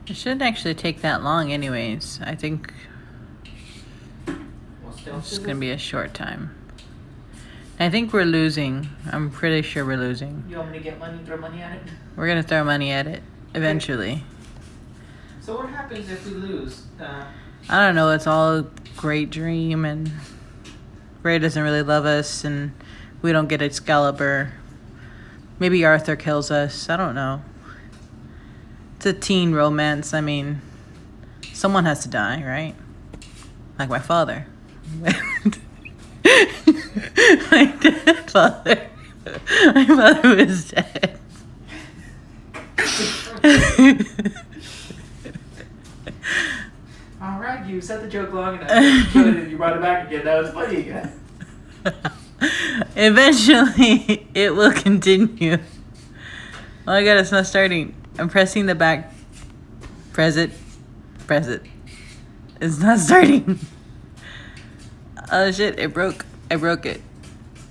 It shouldn't actually take that long anyways. I think it's just going to be a short time. I think we're losing. I'm pretty sure we're losing. You want me to get money, throw money at it? We're going to throw money at it eventually. Okay. So what happens if we lose? I don't know. It's all a great dream, and Ray doesn't really love us, and we don't get Excalibur. Maybe Arthur kills us. I don't know. It's a teen romance. I mean, someone has to die, right? Like my father. My dead father. My father was dead. Alright, you set the joke long enough. You brought it back again. That was funny. Eventually, it will continue. Oh my god, it's not starting. I'm pressing the back. Press it. Press it. It's not starting. Oh shit, it broke. I broke it.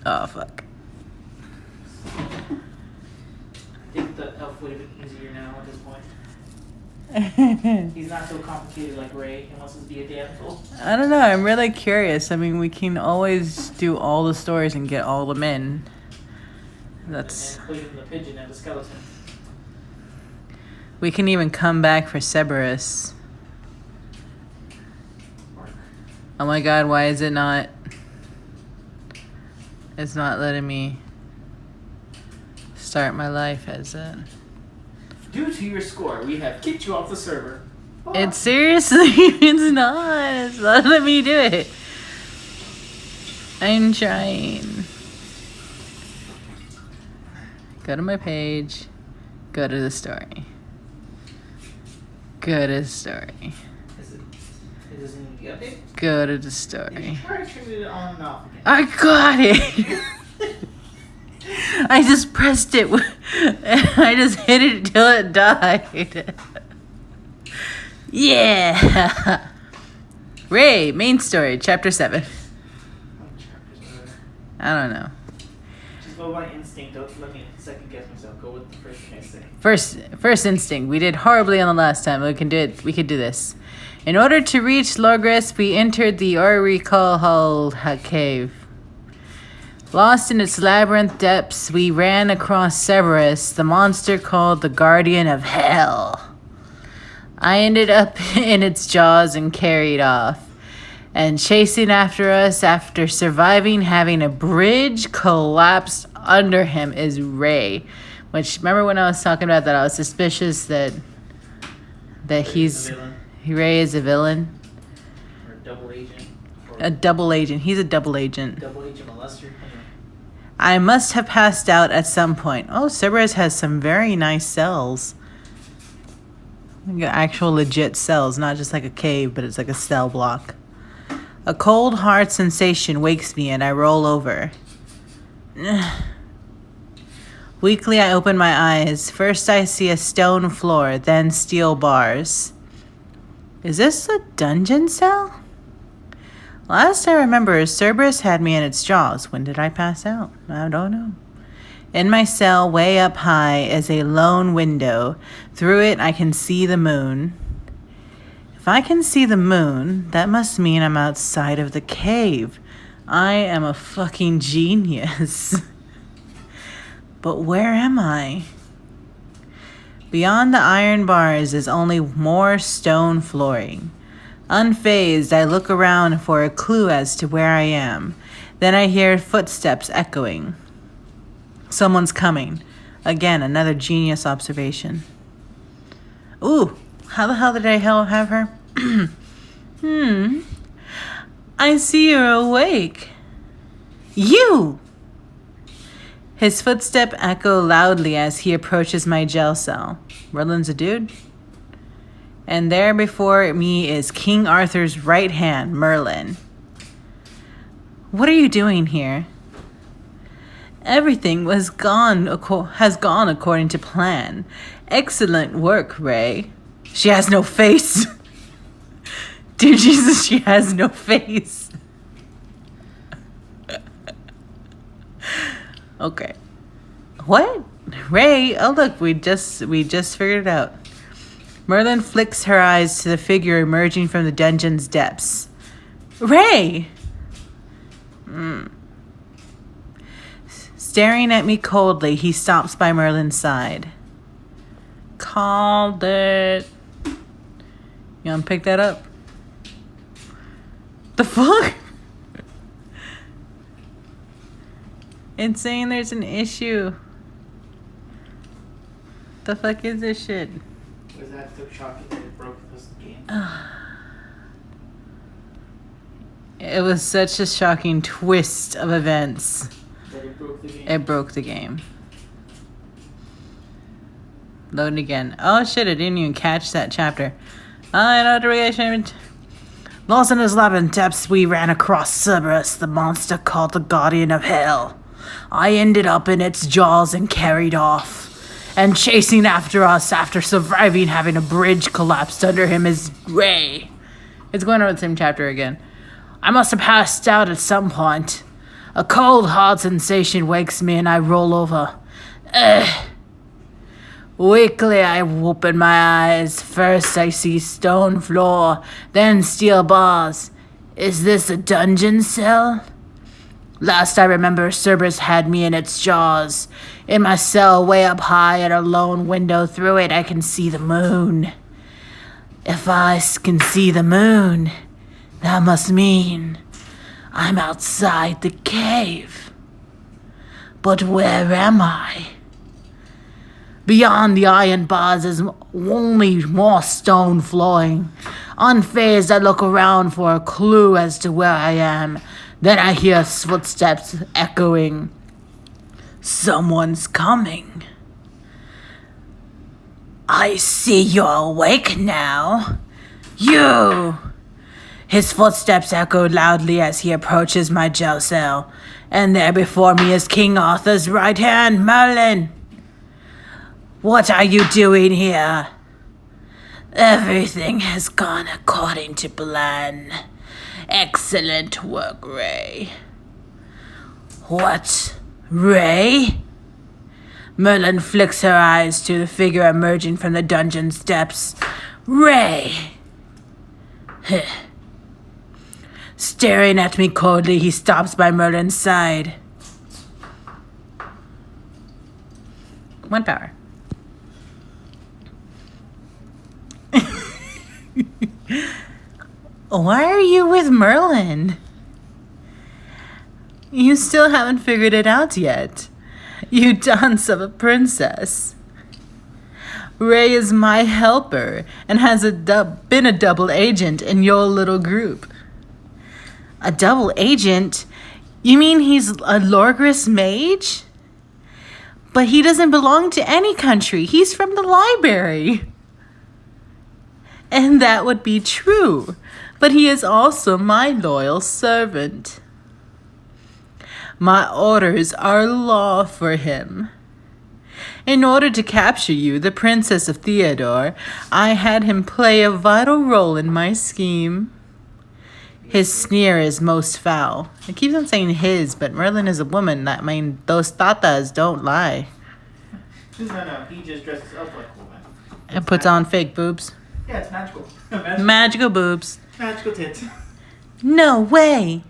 Oh fuck. I think the elf would have been easier now at this point. He's not so complicated like Ray. He wants us to be a damsel. I don't know. I'm really curious. I mean, we can always do all the stories and get all the men. That's. Including the pigeon and the skeleton. We can even come back for Cerberus. Oh my god, why is it not? It's not letting me start my life as a. Due to your score, we have kicked you off the server. Oh. It's seriously, it's not letting me do it. I'm trying. Go to my page. Go to the story. Go to the story. It doesn't need to be updated? Go to the story. Try turning it on and off again. I got it! I just pressed it. I just hit it till it died. Yeah! Ray, main story, chapter 7. I don't know. Just go by instinct. Don't let me second guess myself. Go with the first thing I say. First instinct. We did horribly on the last time. We can do it. We could do this. In order to reach Logres, we entered the Oricalhal cave. Lost in its labyrinth depths, we ran across Cerberus, the monster called the Guardian of Hell. I ended up in its jaws and carried off. And chasing after us after surviving having a bridge collapsed under him is Ray. Which, remember when I was talking about that, I was suspicious that Ray is a villain? Or a double agent. A double agent. He's a double agent. Double agent molester. I must have passed out at some point. Oh, Cerberus has some very nice cells. Like actual legit cells, not just like a cave, but it's like a cell block. A cold, hard sensation wakes me and I roll over. Weakly, I open my eyes. First, I see a stone floor, then steel bars. Is this a dungeon cell? Last I remember, Cerberus had me in its jaws. When did I pass out? I don't know. In my cell, way up high, is a lone window. Through it, I can see the moon. If I can see the moon, that must mean I'm outside of the cave. I am a fucking genius. But where am I? Beyond the iron bars is only more stone flooring. Unfazed, I look around for a clue as to where I am. Then I hear footsteps echoing. Someone's coming. Again, another genius observation. Ooh, how the hell did I have her? I see you're awake. You! His footsteps echo loudly as he approaches my jail cell. Merlin's a dude? And there before me is King Arthur's right hand, Merlin. What are you doing here? Everything has gone according to plan. Excellent work, Ray. She has no face. Dear Jesus, she has no face. Okay. What? Ray? Oh look, we just figured it out. Merlin flicks her eyes to the figure emerging from the dungeon's depths. Ray! Staring at me coldly, he stops by Merlin's side. Called it. You wanna pick that up? The fuck? It's saying there's an issue. The fuck is this shit? Was that so shocking that it broke this game? It was such a shocking twist of events. That it broke the game? It broke the game. Load again. Oh shit, I didn't even catch that chapter. I know the reaction. Lost in his labyrinth depths, we ran across Cerberus, the monster called the Guardian of Hell. I ended up in its jaws and carried off. And chasing after us after surviving having a bridge collapsed under him is Ray. It's going over the same chapter again. I must have passed out at some point. A cold, hard sensation wakes me and I roll over. Weakly, I open my eyes. First, I see stone floor, then steel bars. Is this a dungeon cell? Last I remember, Cerberus had me in its jaws. In my cell, way up high at a lone window, through it I can see the moon. If I can see the moon, that must mean I'm outside the cave. But where am I? Beyond the iron bars is only more stone flowing. Unfazed, I look around for a clue as to where I am. Then I hear footsteps echoing. Someone's coming. I see you're awake now. You! His footsteps echo loudly as he approaches my jail cell. And there before me is King Arthur's right hand, Merlin. What are you doing here? Everything has gone according to plan. Excellent work, Ray. What? Ray? Merlin flicks her eyes to the figure emerging from the dungeon's depths. Ray! Staring at me coldly, he stops by Merlin's side. 1 power. Why are you with Merlin? You still haven't figured it out yet. You dance of a princess. Ray is my helper and has been a double agent in your little group. A double agent? You mean he's a Lorgris mage? But he doesn't belong to any country. He's from the library. And that would be true. But he is also my loyal servant. My orders are law for him. In order to capture you, the Princess of Theodore, I had him play a vital role in my scheme. His sneer is most foul. It keeps on saying his, but Merlin is a woman. I mean, those tatas don't lie. No, he just dresses up like a woman. And puts on fake boobs. Yeah, it's magical. Magical boobs. Magical tits. No way.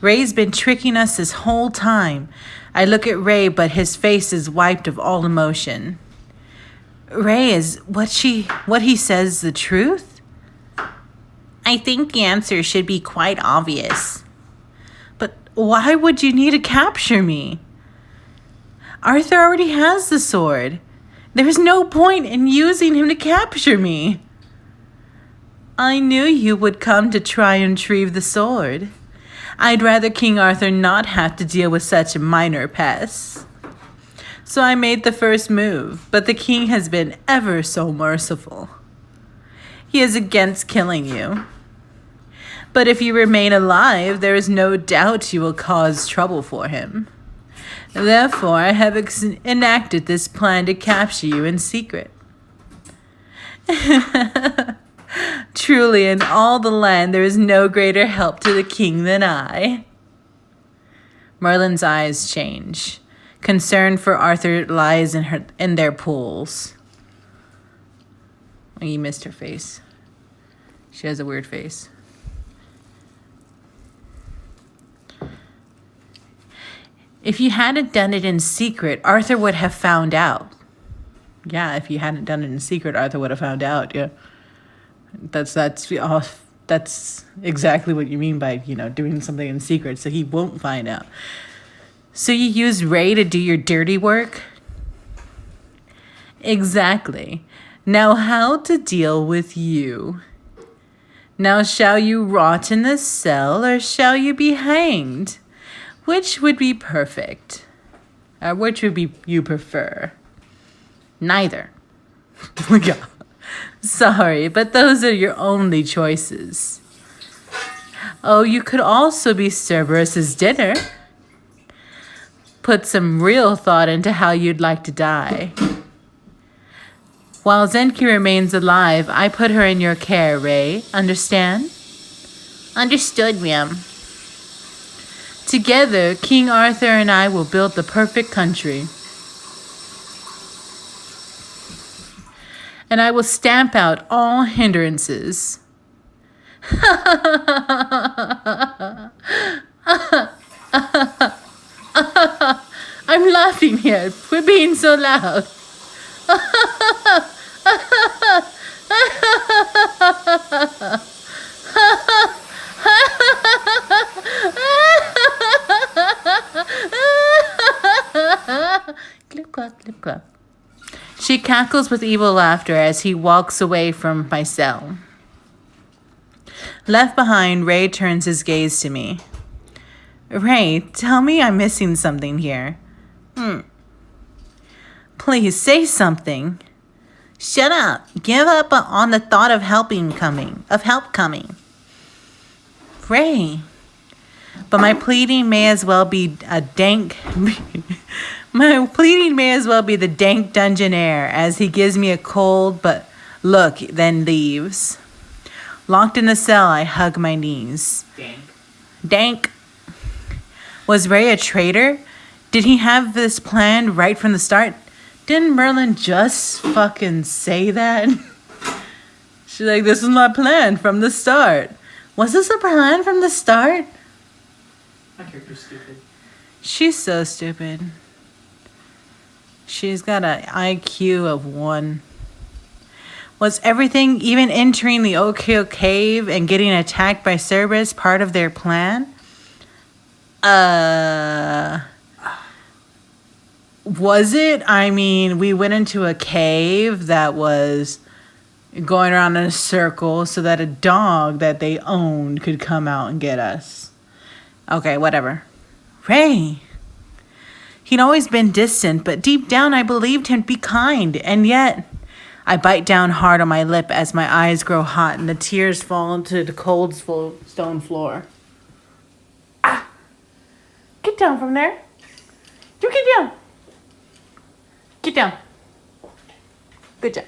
Ray's been tricking us this whole time. I look at Ray, but his face is wiped of all emotion. Ray, is what he says the truth? I think the answer should be quite obvious. But why would you need to capture me? Arthur already has the sword. There's no point in using him to capture me. I knew you would come to try and retrieve the sword. I'd rather King Arthur not have to deal with such minor pests. So I made the first move, but the king has been ever so merciful. He is against killing you. But if you remain alive, there is no doubt you will cause trouble for him. Therefore, I have enacted this plan to capture you in secret. Truly, in all the land, there is no greater help to the king than I. Merlin's eyes change. Concern for Arthur lies in their pools. You missed her face. She has a weird face. If you hadn't done it in secret, Arthur would have found out. Yeah, if you hadn't done it in secret, Arthur would have found out. Yeah, that's exactly what you mean by, doing something in secret, so he won't find out. So you use Ray to do your dirty work? Exactly. Now how to deal with you? Now shall you rot in the cell, or shall you be hanged? Which would be perfect? Which would be you prefer? Neither. Yeah. Sorry, but those are your only choices. Oh, you could also be Cerberus's dinner. Put some real thought into how you'd like to die. While Zenki remains alive, I put her in your care, Ray. Understand? Understood, ma'am. Together, King Arthur and I will build the perfect country. And I will stamp out all hindrances. I'm laughing here. We're being so loud. Clip clop, clip clop. She cackles with evil laughter as he walks away from my cell. Left behind, Ray turns his gaze to me. Ray, tell me I'm missing something here. Please say something. Shut up. Give up on the thought of help coming. Ray. But my pleading may as well be a dank... My pleading may as well be the dank dungeon air as he gives me a cold but look, then leaves. Locked in the cell, I hug my knees. Dank. Was Ray a traitor? Did he have this planned right from the start? Didn't Merlin just fucking say that? She's like, this is my plan from the start. Was this a plan from the start? My character's stupid. She's so stupid. She's got an IQ of 1. Was everything, even entering the Oak Hill Cave and getting attacked by Cerberus, part of their plan? Was it? I mean, we went into a cave that was going around in a circle so that a dog that they owned could come out and get us. Okay, whatever. Ray. He'd always been distant, but deep down I believed him to be kind, and yet... I bite down hard on my lip as my eyes grow hot and the tears fall into the cold stone floor. Ah! Get down from there. You get down. Get down. Good job.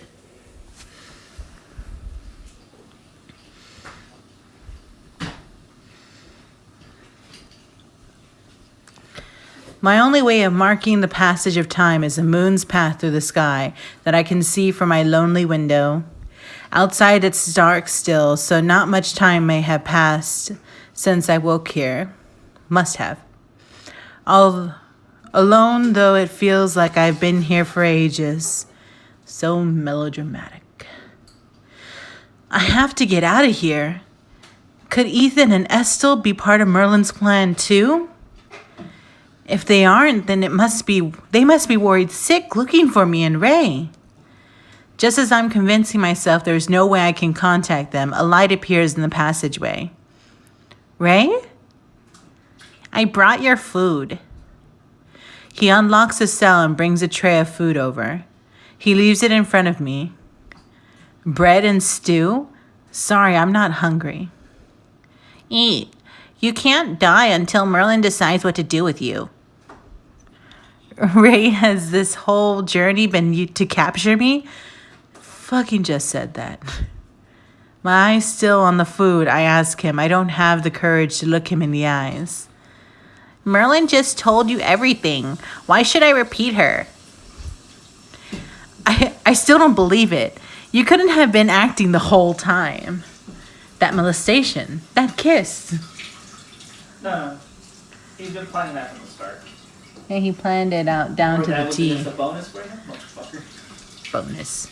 My only way of marking the passage of time is the moon's path through the sky that I can see from my lonely window. Outside it's dark still, so not much time may have passed since I woke here. Must have. Alone, though it feels like I've been here for ages. So melodramatic. I have to get out of here. Could Ethan and Estel be part of Merlin's plan too? If they aren't, then they must be worried sick looking for me and Ray. Just as I'm convincing myself there's no way I can contact them, a light appears in the passageway. Ray? I brought your food. He unlocks the cell and brings a tray of food over. He leaves it in front of me. Bread and stew? Sorry, I'm not hungry. Eat. You can't die until Merlin decides what to do with you. Ray has this whole journey been to capture me? Fucking just said that. My eyes still on the food, I ask him. I don't have the courage to look him in the eyes. Merlin just told you everything. Why should I repeat her? I still don't believe it. You couldn't have been acting the whole time. That molestation. That kiss. No. He's been planning that from the start. And he planned it out down to the T. Just a bonus for him? Motherfucker. Bonus.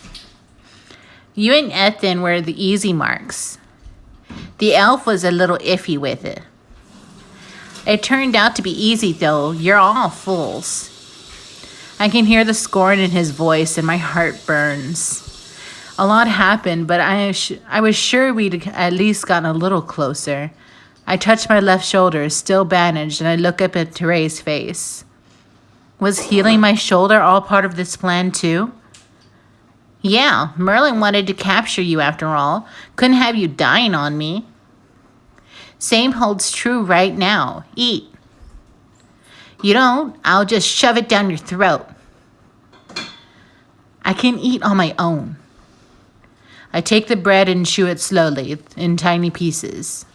You and Ethan were the easy marks. The elf was a little iffy with it. It turned out to be easy, though. You're all fools. I can hear the scorn in his voice, and my heart burns. A lot happened, but I was sure we'd at least gotten a little closer. I touched my left shoulder, still bandaged, and I look up at Teray's face. Was healing my shoulder all part of this plan, too? Yeah, Merlin wanted to capture you after all. Couldn't have you dying on me. Same holds true right now. Eat. You don't, I'll just shove it down your throat. I can eat on my own. I take the bread and chew it slowly, in tiny pieces.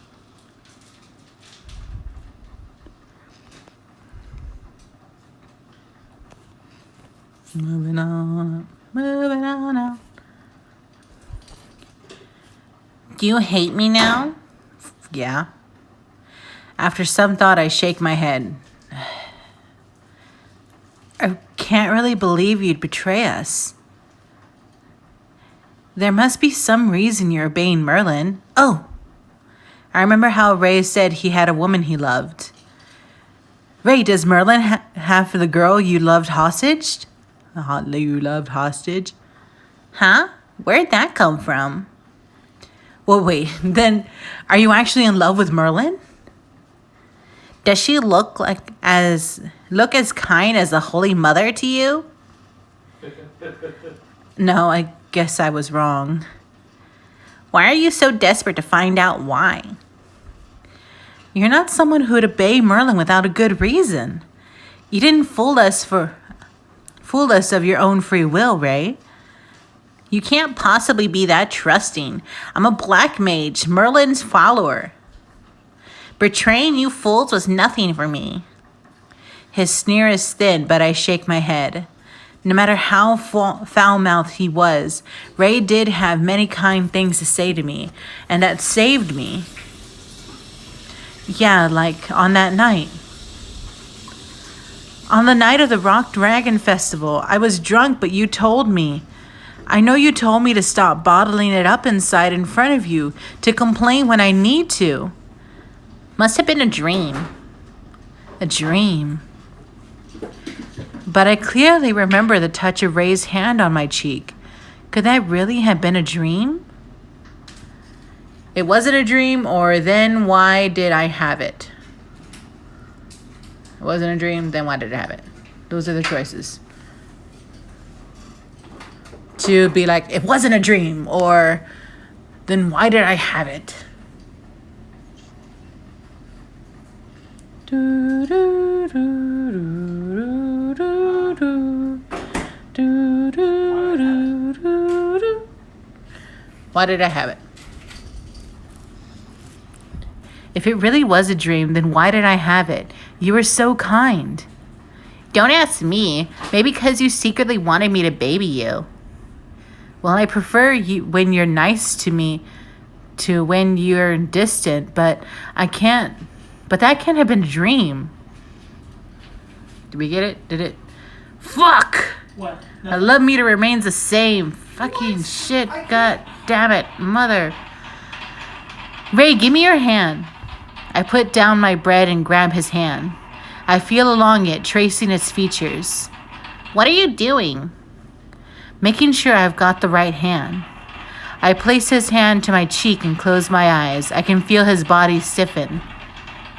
Moving on. Moving on now. Do you hate me now? Yeah. After some thought, I shake my head. I can't really believe you'd betray us. There must be some reason you're obeying Merlin. Oh, I remember how Ray said he had a woman he loved. Ray, does Merlin have the girl you loved hostage? You loved hostage? Huh? Where'd that come from? Well, wait, then are you actually in love with Merlin? Does she look as kind as the Holy Mother to you? No, I guess I was wrong. Why are you so desperate to find out why? You're not someone who'd obey Merlin without a good reason. You didn't fool us of your own free will, Ray. You can't possibly be that trusting. I'm a black mage, Merlin's follower. Betraying you fools was nothing for me. His sneer is thin, but I shake my head. No matter how foul-mouthed he was, Ray did have many kind things to say to me, and that saved me. Yeah, like on that night. On the night of the Rock Dragon Festival, I was drunk, but you told me. I know you told me to stop bottling it up inside in front of you, to complain when I need to. Must have been a dream. A dream. But I clearly remember the touch of Ray's hand on my cheek. Could that really have been a dream? It wasn't a dream, or then why did I have it? It wasn't a dream, then why did I have it? Those are the choices. To be like, it wasn't a dream, or then why did I have it? Do, do, do, do, do, do, do, do, do, do, do. Why did I have it? If it really was a dream, then why did I have it? You were so kind. Don't ask me. Maybe because you secretly wanted me to baby you. Well, I prefer you when you're nice to me to when you're distant, but I can't. But that can't have been a dream. Did we get it? Did it? Fuck! What? I love me to remains the same. Fucking shit. God damn it. Mother. Ray, give me your hand. I put down my bread and grab his hand. I feel along it, tracing its features. What are you doing? Making sure I've got the right hand. I place his hand to my cheek and close my eyes. I can feel his body stiffen.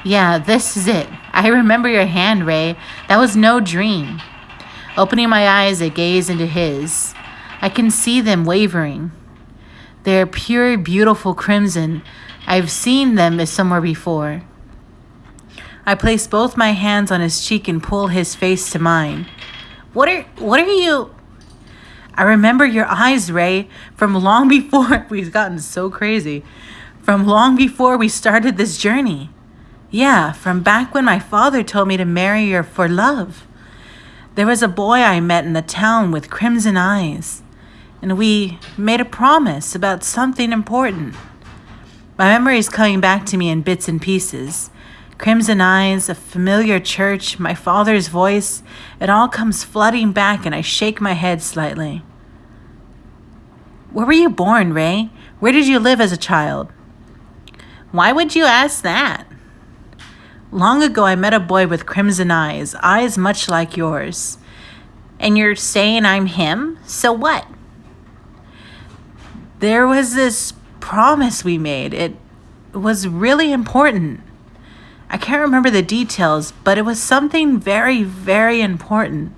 Yeah, this is it. I remember your hand, Ray. That was no dream. Opening my eyes, I gaze into his. I can see them wavering. They're pure, beautiful crimson. I've seen them somewhere before. I place both my hands on his cheek and pull his face to mine. What are you? I remember your eyes, Ray, from long before. We've gotten so crazy. From long before we started this journey. Yeah, from back when my father told me to marry her for love. There was a boy I met in the town with crimson eyes. And we made a promise about something important. My memory is coming back to me in bits and pieces. Crimson eyes, a familiar church, my father's voice. It all comes flooding back and I shake my head slightly. Where were you born, Ray? Where did you live as a child? Why would you ask that? Long ago, I met a boy with crimson eyes much like yours. And you're saying I'm him? So what? There was this promise we made. It was really important. I can't remember the details, but it was something very, very important.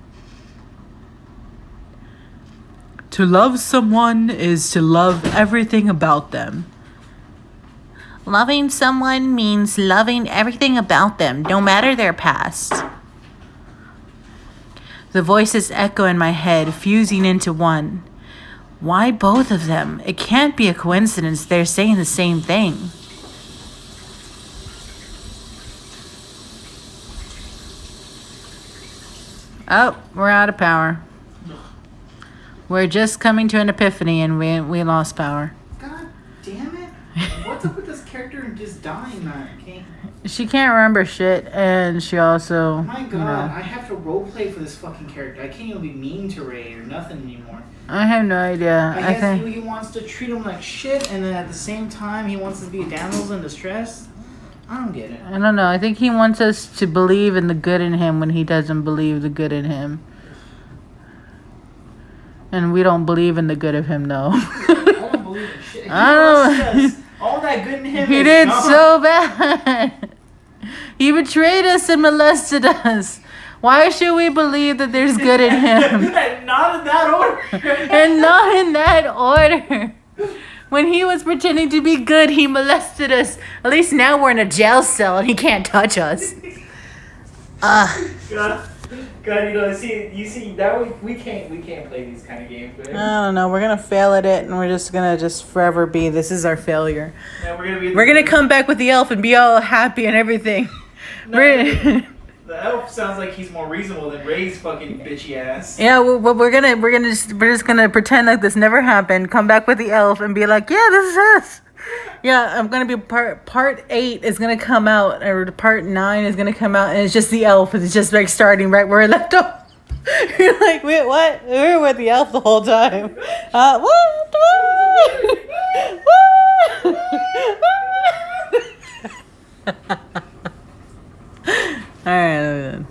To love someone is to love everything about them. Loving someone means loving everything about them, no matter their past. The voices echo in my head, fusing into one. Why both of them? It can't be a coincidence they're saying the same thing. Oh, we're out of power. We're just coming to an epiphany and we lost power. God damn it. What's up with this character and just dying, man? She can't remember shit, and she also... My God, I have to roleplay for this fucking character. I can't even be mean to Ray or nothing anymore. I have no idea. I guess he wants to treat him like shit, and then at the same time, he wants to be damsels in distress. I don't get it. I don't know. I think he wants us to believe in the good in him when he doesn't believe the good in him. And we don't believe in the good of him, though. I don't believe in shit. All that good in him He did so bad. He betrayed us and molested us. Why should we believe that there's good in him? Not in that order. And not in that order. When he was pretending to be good, he molested us. At least now we're in a jail cell and he can't touch us. God, you see that we can't play these kind of games. Man. I don't know. We're gonna fail at it, and we're just gonna forever be. This is our failure. Yeah, we're gonna come back with the elf and be all happy and everything. No, the elf sounds like he's more reasonable than Ray's fucking bitchy ass. Yeah, we're just gonna pretend like this never happened. Come back with the elf and be like, yeah, this is us. Yeah, I'm gonna be part 8 is gonna come out, or part 9 is gonna come out, and it's just the elf. It's just like starting right where it left off. You're like, wait, what? We were with the elf the whole time. What? All right.